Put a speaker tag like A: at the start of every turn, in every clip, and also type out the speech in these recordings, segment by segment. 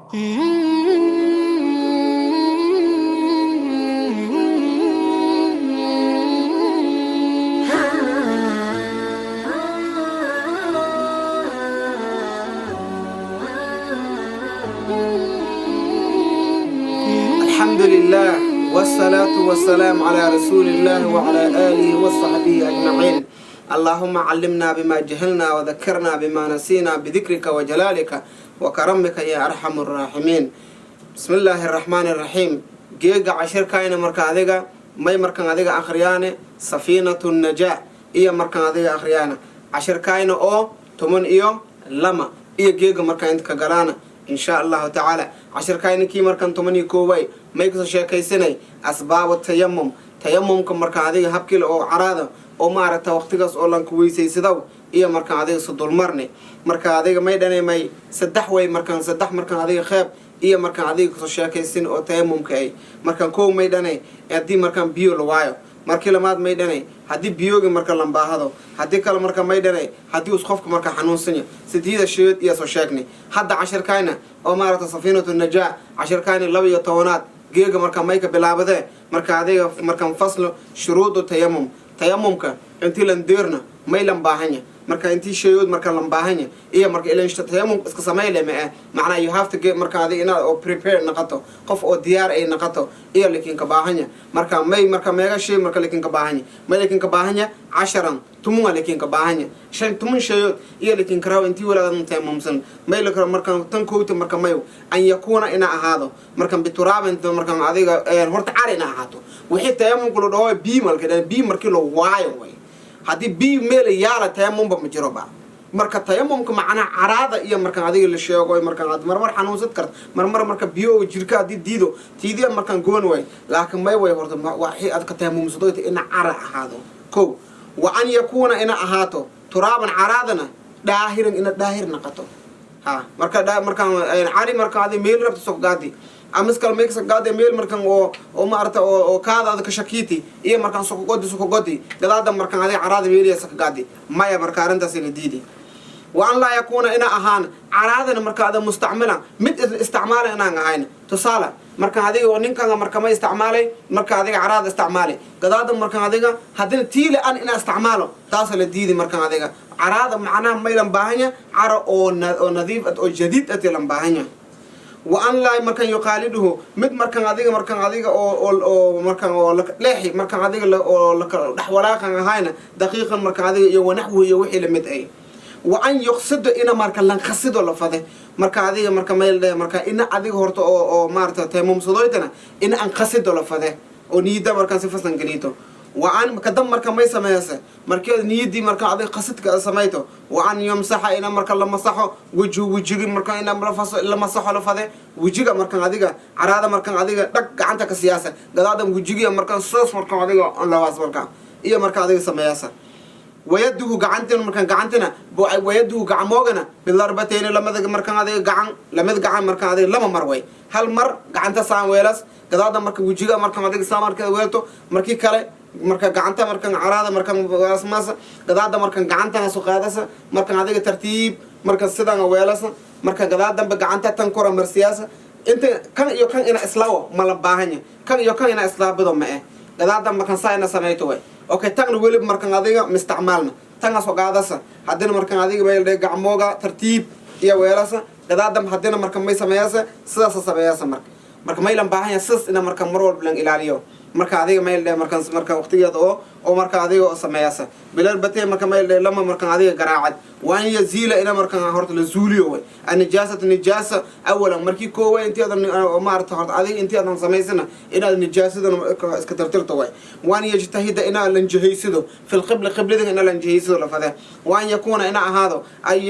A: الحمد لله والصلاة والسلام على رسول الله وعلى آله وصحبه أجمعين. اللهم علمنا بما جهلنا وذكرنا بما نسينا بذكرك وجلالك وكرمك يا أرحم الراحمين. بسم الله الرحمن الرحيم. جيجا عشر كاين مركاديجا ما مركاديجا أخريانة سفينة النجاة إيه مركاديجا أخريانة عشر كاين أو تمن إيو لما إيه جيجا مركاين كجرانا إن شاء الله تعالى. عشر كاين كي مركان تمني كوي ما يكسر شيء كيسني أسباب التيمم كم مركاديجا هبكيل أو عراضة oo maarata waqtigaas oo lan ku weysaysidaw iyo markaan adiga sodol marne marka adiga may dhanay may saddex way markaan adiga qeyb iyo markaan adiga soo sheekaysin oo tayammumka ay markaan koow may dhanay hadii markaan biyo la waayo markii lamaad may dhanay hadii biyoga marka la baahado hadii kale marka may dhanay hadii us qofka marka xanuunsan sideeda sheed iyo soo sheegnay hadda 10 kayna oo maarata Safinatu Najaa 10 kayna 12 geega marka may ka bilaabade marka adiga markaan faslo shuruudu tayammum tayammumka intii lan deerna may lan baahanya marka intii sheeyood marka lan baahanya iyo marka ilaan tayammum iska sameeyay ma macna you have to get marka adiga inaad oo prepare naqato qof oo diyaar ay naqato iyo laakiin ka baahanya marka may marka meega shay marka laakiin ka baahanya may laakiin ka baahanya 10 tumunga laakiin ka baahanya shan tumun sheeyood iyo laakiin karaaw intii walaadan tayammumsan may la karo marka tan koowta marka mayo an yakuna ina ahaado marka bituraabin marka adiga horta carina ahaato wixii tayammumku loo dhawo bii markii loo waayo way hadii bii meel yaala tayammum ba ma jiro ba marka tayammumka macna caraada iyo marka adiga la sheego marka aad marmar xanuunsad karto marmar marka biyo jirka hadii diido tiidiya marka goon way laakiin may way horta waxii aad ka tayammumsado ina cara ahaado ko wa an yakuna ina ahaato turaaban caraadana daahiran ina daahir naqato ha marka cari marka adiga meel rabto soo gaadi amiskal meeksa gaade meel markan oo maarta oo kaada ka shakiti iyo markan soo godi gadaada markan adiga caraada meeliyasa ka gaadi maya marka arintaas la diidi wa an la yakuna ina ahaan caraadana marka ada mustacmala mid isticmaala inaan ahayn tusala marka adiga oo ninkan marka ma isticmaalay marka adiga caraada isticmaalay gadaada marka adiga hadina tiile an ina isticmaalo taas la diidi marka adiga caraada macnaha maylan baahanya cara oo nadiif oo jadid atilan baahanya وأن لا مركان يقالده مد مركان عادية أو مركان أو لاحي مركان عادية أو حوالها كان هاينا دقيقا مركان عادية ونحوه يوحي لمد أي وأن يقصد إن مركان لن خصد ولا فده مركان عادية مركان ميل مركان إن عادية هرت أو مارتا تيمم صدويتنا إن أنقصد ولا فده ونيدا مركان سفسن جنيتو وعن مقدم مركان ما يسميها مركان نيدي مركان عادي قصد كسميته وعن يمسح إن مركان لما صحوا وجه مركان إن مرفص لما صحوا لفظه وجهه مركان عادي عراده مركان عادي دق عنك السياسة قدادم وجهه مركان صوص مركان عادي الله واس مركان إيه مركان عادي سميها ويده قعنتنا مركان قعنتنا ويده قعموجنا بالضربتين لما ذا مركان عادي قعن لما ذا قعن مركان عادي لما مروي هل مر قعنت سام ويلس قدادم مركان وجهه مركان عادي سام مركان ويلته مركي كله marka gacanta markan caraada markan wasmaasa gadaada markan gacanta soo qaadaysa markan adiga tartiib markan sidaan weelasa marka gadaada gacanta tan kora marsiyaasa inta kan iyo kan ina islaawo ma la baahanya kan iyo kan ina islaabado ma gadaada markan saayna sameeyto way okay tan weli markan adiga isticmaalna tan soo qaadaysa hadina markan adiga meel gacmooga tartiib iyo weelasa gadaada hadina markan may sameeyasa sidaas sameeyasa marka may lan baahanya sis ina markan mar walba lan ilaaliyo marka adiga meel marka waqtigeeda oo marka adiga sameeyasa bilal batay marka meel lama marka adiga garaacad waan yaziila ina marka horta la zuuliyo way nijaasa awalan markii koowa inteedan maarta horta adiga inteedan sameysana ina nijaasada iska tartirto way waan yajtahida ina lan jahaysido fil qiblada ina lan jahaysido la fada waan yakuna ina ahaado ay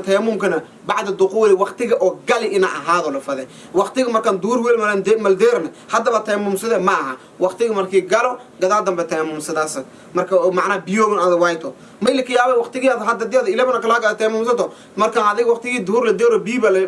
A: tayammumkana بعد الدخول وقتك أو قالي إنا هذا لفظه وقتك مركان دور ويل مالديرنا حتى بتيمم سدا معها وقتك مركي قالوا قدادم بتيمم سداسة مركا معنا بيوم من هذا وايتو ما يلك يا وقتك هذا حتى دياد إلى من كلاقة تيمم سدا مركان هذا وقتك دور للدور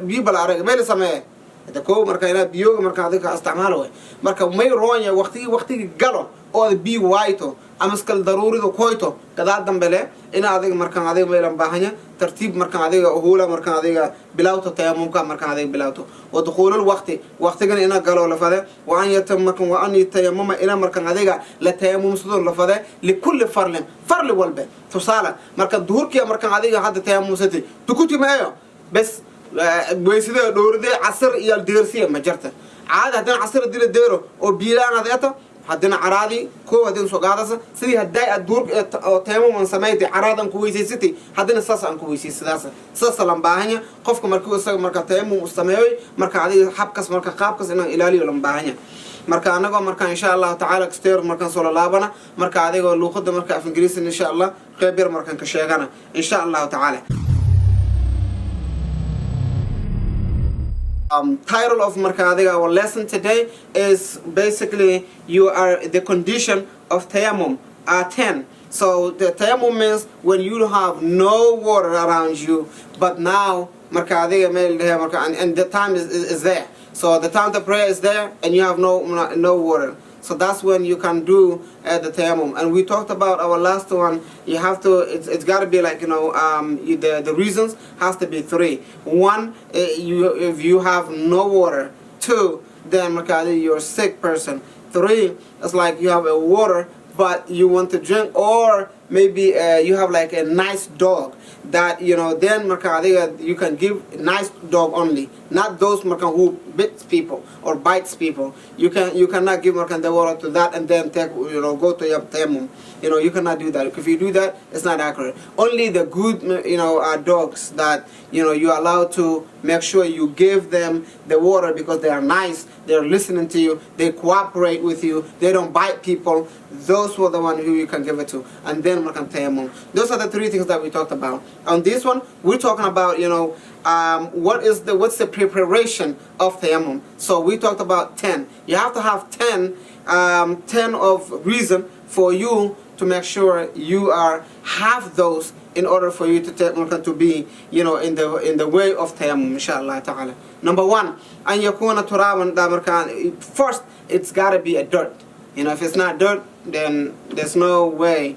A: بيبل عرق ما يلسمه هذا كو مركا إلى بيوغ مركا هذيك استعماله مركا مي رونيا وقتي قالوا أو بي وايتو أمسكال ضروري دو كويتو كذا دم بله إن هذيك مركا هذيك ميلان باهنيا ترتيب مركا هذيك أهولا مركا هذيك بلاوتو تيمم كا مركا هذيك بلاوتو ودخول الوقت كان إنا قالوا لفذا وأن يتمكن وأن يتيمم إلى مركا هذيك لتيمم صدور لفذا لكل فرل والبه تصالة مركا الظهور كي مركا هذيك هذا تيمم ستي تكوتي معايا بس بيسيده دور ده عصر يال ديرسيه مجرته عاد هدنا عصر ديره او بيلان هذاته هدنا عرادي كو هدنا سوغادس سيدي هداي الدور تيمم من سميتي عرادن كويسيتي هدنا ساس ان كويسيسداس ساس لمباهنيا قفك markuu isaga marka tayamum sameeyay marka adiga habkas marka qaabkas inaan ilaaliyo lambaahanyaa marka anaga marka insha Allah ta'ala exterior marka soo laabana marka adiga luqada marka af Ingiriis insha Allah qayb yar marka ka sheegana insha Allah ta'ala title of Markadiga, our lesson today is basically the condition of Tayammum, 10. So the Tayammum means when you have no water around you, but now Markadiga and the time is there. So the time to pray is there and you have no water. So that's when you can do the tayammum. And we talked about our last one. You have to. It's got to be like the reasons has to be 3. 1, if you have no water. 2, then you're a sick person. 3, it's like you have a water but you want to drink, or maybe you have like a nice dog that then you can give nice dog only, not those who bits people or bites people. You cannot give the water to that and then take go to your tayammum. You cannot do that. If you do that, it's not accurate. Only the good dogs that you're allowed to make sure you give them the water because they are nice, they're listening to you, they cooperate with you, they don't bite people. Those were the ones who you can give it to, and then tayammum. Those are the 3 things that we talked about. On this one, we're talking about what's the preparation of tayammum. So we talked about 10. You have to have 10 of reason for you to make sure you have those in order for you to be in the way of tayammum, inshallah ta'ala. Number 1, an yakuna turaban. First, it's got to be a dirt. If it's not dirt, then there's no way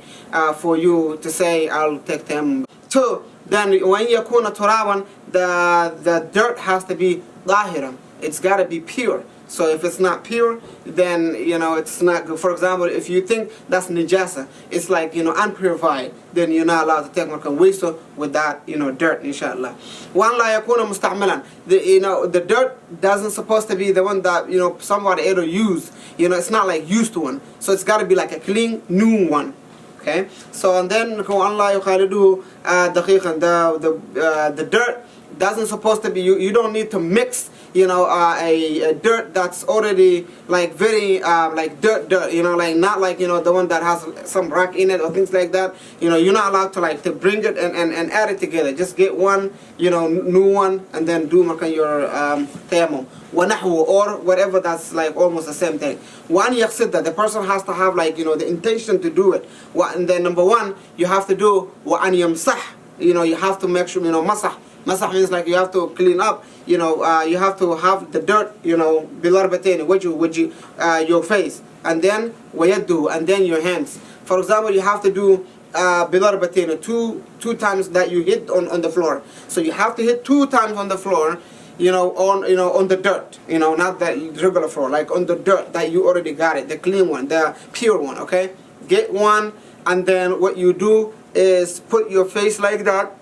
A: for you to say I'll take tayammum. 2, then when yakuna turaban, the dirt has to be zahiran. It's got to be pure. So if it's not pure, then it's not good. For example, if you think that's najasa, it's like unpurified, then you're not allowed to take waste with that dirt, inshallah. 1 la yakuna musta'malan. The dirt doesn't supposed to be the one that somebody ever used. It's not like used one. So it's got to be like a clean new one. Okay. So and then Allah yukhalidu daqiqan. The dirt doesn't supposed to be. You don't need to mix a dirt that's already like very like dirt, like not like the one that has some rock in it or things like that. You're not allowed to bring it and add it together. Just get one new one and then do your tayammum or whatever that's like almost the same thing. 1 yaqsid, the person has to have the intention to do it. And then number 1, you have to do wa an yamsah. You have to make sure masah. Masah means like you have to clean up, you have to have the dirt, bilarbatain, with your face, and then wayaddu, and then your hands. For example, you have to do bilarbatain, two times that you hit on the floor. So you have to hit 2 times on the floor, on the dirt, not the regular floor, like on the dirt that you already got it, the clean one, the pure one, okay? Get one, and then what you do is put your face like that.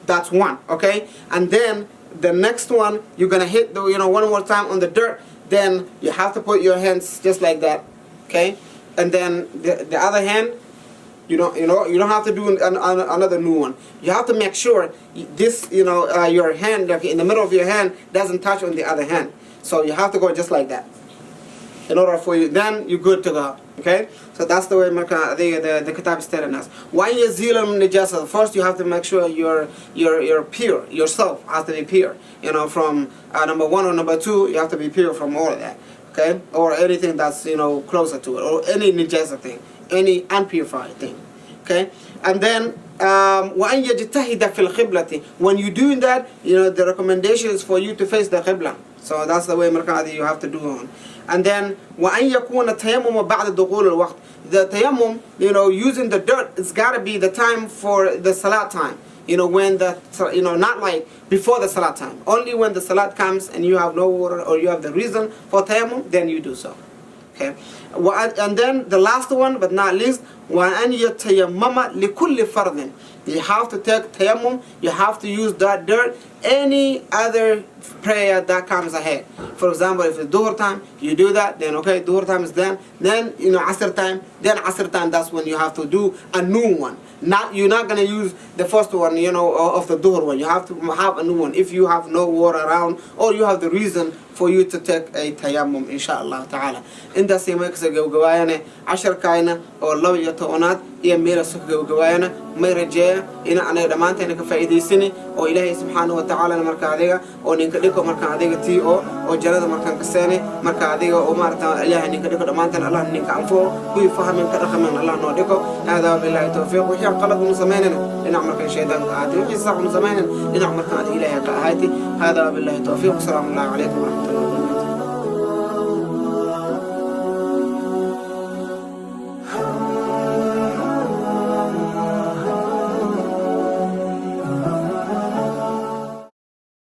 A: That's 1, okay? And then the next one, you're gonna hit the one more time on the dirt. Then you have to put your hands just like that, okay? And then the other hand, you don't have to do another new one. You have to make sure this your hand, like in the middle of your hand, doesn't touch on the other hand. So you have to go just like that. In order for you, then you're good to go. Okay, so that's the way the kitab is telling us. When you zeal najasa, first you have to make sure you're pure. Yourself has to be pure. From number 1 or number 2, you have to be pure from all of that. Okay, or anything that's closer to it, or any najasa thing, any unpurified thing. Okay, and then وأن يجتهد في القبلة. When you're doing that, the recommendation is for you to face the qibla. So that's the way you have to do it. And then وأن يكون التيمم بعد دخول الوقت. The tayammum, using the dirt, it's got to be the time for the salat time. When not like before the salat time. Only when the salat comes and you have no water or you have the reason for tayammum, then you do so. Okay. And then the last one, but not least, وأن يتيمم لكل فرض. You have to take tayammum, you have to use that dirt, any other prayer that comes ahead. For example, if it's duhur time, you do that, then okay, duhur time is done. Then, asr time, that's when you have to do a new one. You're not going to use the first one, of the duhur one. You have to have a new one if you have no water around or you have the reason for you to take a tayammum, inshallah ta'ala. Inta simaksa gawgawayana, 10 kaina, or 12 toonat, iyo mira suk gawgawayana, may rajaya, ina anay dhamaanteena ka faa'iidaysani, oo Ilaahay subhanahu wa ta'ala marka adiga, oo ninka dhiko marka adiga tii oo jannada markaan ka seenay, marka adiga oo maarta Ilaahay ninka dhiko dhamaanteen Allah ninka anfo, kuwi fahmin ka dhaqaman Allah noo dhiko, hada billahi tawfiiq, wixii qalad uu sameynana, ina marka shaydan ka aadi, wixii sax uu sameynana, ina marka Ilaahay ka ahayti, hada billahi tawfiiq, assalamu alaykum wa rahmatullahi wa barakatuh.